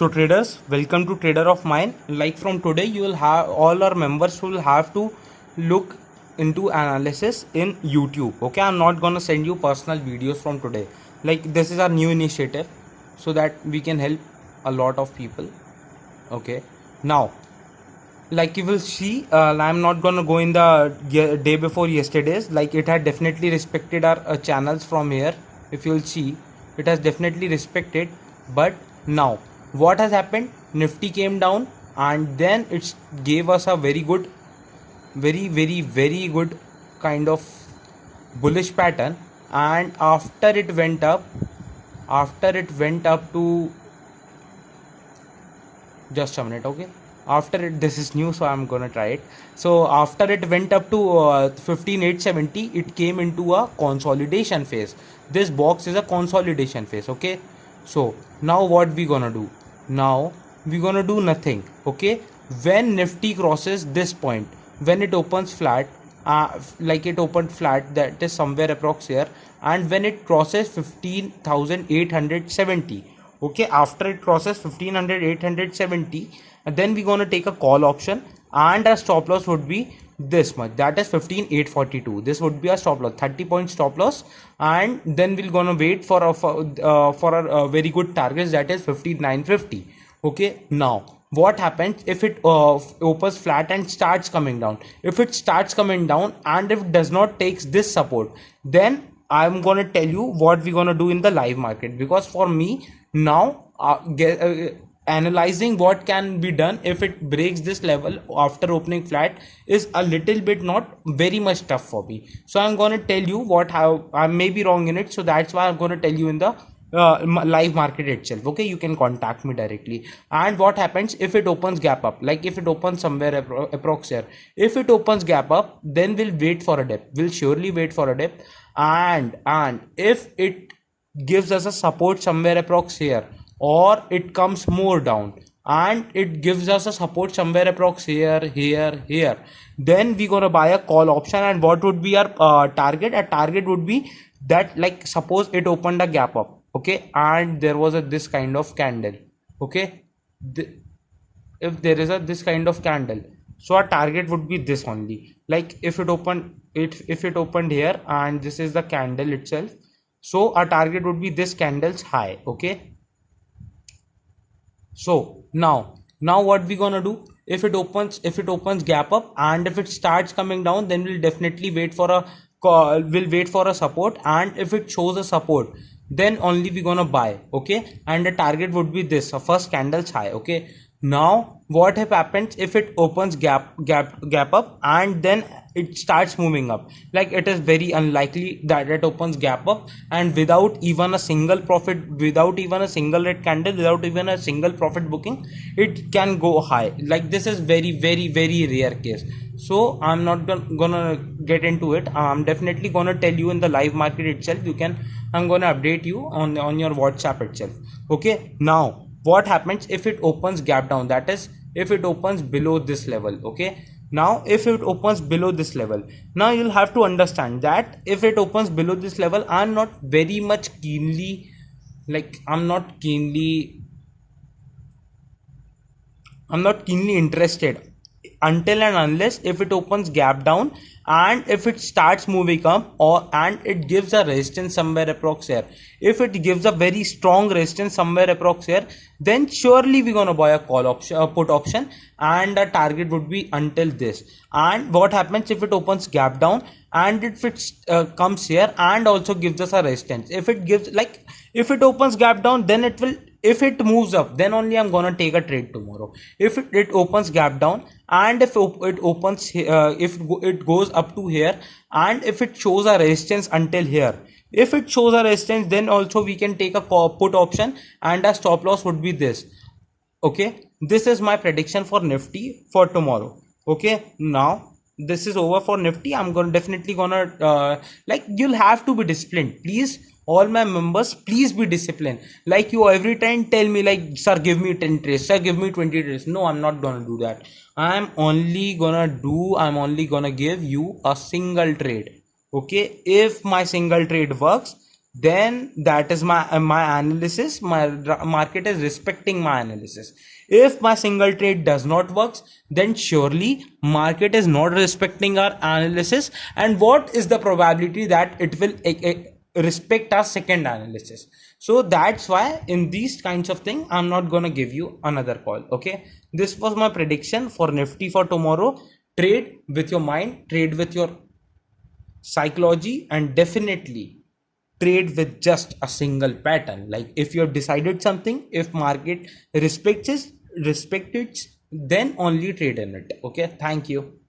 So traders, welcome to Trader of Mine. Like from today, you will have all our members will have to look into analysis in YouTube. Okay, I'm not gonna send you personal videos from today. Like this is our new initiative, so that we can help a lot of people. Okay, now like you will see, I'm not gonna go in the day before yesterday's. Like it had definitely respected our channels from here. If you'll see, it has definitely respected. But now what has happened? Nifty came down and then it gave us a very good, very good kind of bullish pattern. And after it went up to, just a minute, okay, after it, this is new so I'm gonna try it. So after it went up to 15870, it came into a consolidation phase. This box is a consolidation phase. Okay, so now what we gonna do? Now we gonna do nothing. Okay, when Nifty crosses this point, when it opens flat, like it opened flat, that is somewhere approx here, and when it crosses 15,870, okay, after it crosses 15,870, then we're gonna take a call option, and our stop loss would be this much, that is 15,842. This would be a stop loss, 30-point stop loss. And then we're gonna wait for a very good target, that is 5950. okay, now what happens if it opens flat and starts coming down? If it starts coming down and if it does not takes this support, then I'm gonna tell you what we're gonna do in the live market. Because for me now, analyzing what can be done if it breaks this level after opening flat is a little bit not very much tough for me. So I'm gonna tell you how I may be wrong in it, so that's why I'm gonna tell you in the live market itself. Okay, you can contact me directly. And what happens if it opens gap up? Like if it opens somewhere approx here, if it opens gap up, then we'll wait for a dip. We'll surely wait for a dip. And if it gives us a support somewhere approx here, or it comes more down and it gives us a support somewhere approx here, then we gonna buy a call option. And what would be our target? A target would be that, like suppose it opened a gap up, okay, and there was this kind of candle. Okay, if there is this kind of candle, so our target would be this only. Like if it opened here and this is the candle itself, so our target would be this candle's high. Okay, so now what we gonna do? If it opens gap up and if it starts coming down, then we'll definitely wait for a call. We'll wait for a support, and if it shows a support, then only we gonna buy. Okay, and the target would be this, first candle's high. Okay, now what happens if it opens gap up and then it starts moving up? Like it is very unlikely that it opens gap up and without even a single profit, without even a single red candle, without even a single profit booking, it can go high. Like this is very rare case. So I'm not gonna get into it. I'm definitely gonna tell you in the live market itself. I'm gonna update you on your WhatsApp itself. Okay, now what happens if it opens gap down? That is, if it opens below this level. Okay, now if it opens below this level, now you'll have to understand that if it opens below this level, I'm not keenly interested until and unless if it opens gap down and if it starts moving up, and it gives a resistance somewhere approx here. If it gives a very strong resistance somewhere approx here, then surely we're gonna buy a call option, a put option, and the target would be until this. And what happens if it opens gap down and if it comes here and also gives us a resistance? If it opens gap down, then it will. If it moves up, then only I'm gonna take a trade tomorrow. If it opens gap down and if it opens if it goes up to here, and if it shows a resistance until here, if it shows a resistance, then also we can take a put option, and our stop loss would be this. Okay, this is my prediction for Nifty for tomorrow. Okay, now this is over for Nifty. I'm definitely gonna like, you'll have to be disciplined, please. All my members, please be disciplined. Like you every time tell me like, sir, give me 10 trades, sir, give me 20 trades. No, I'm not gonna do that. I'm only gonna give you a single trade. Okay, if my single trade works, then that is my analysis. My market is respecting my analysis. If my single trade does not works, then surely market is not respecting our analysis. And what is the probability that it will respect our second analysis? So that's why in these kinds of thing I'm not gonna give you another call. Okay, this was my prediction for Nifty for tomorrow. Trade with your mind, trade with your psychology, and definitely trade with just a single pattern. Like if you have decided something, if market respects it, then only trade in it. Okay, thank you.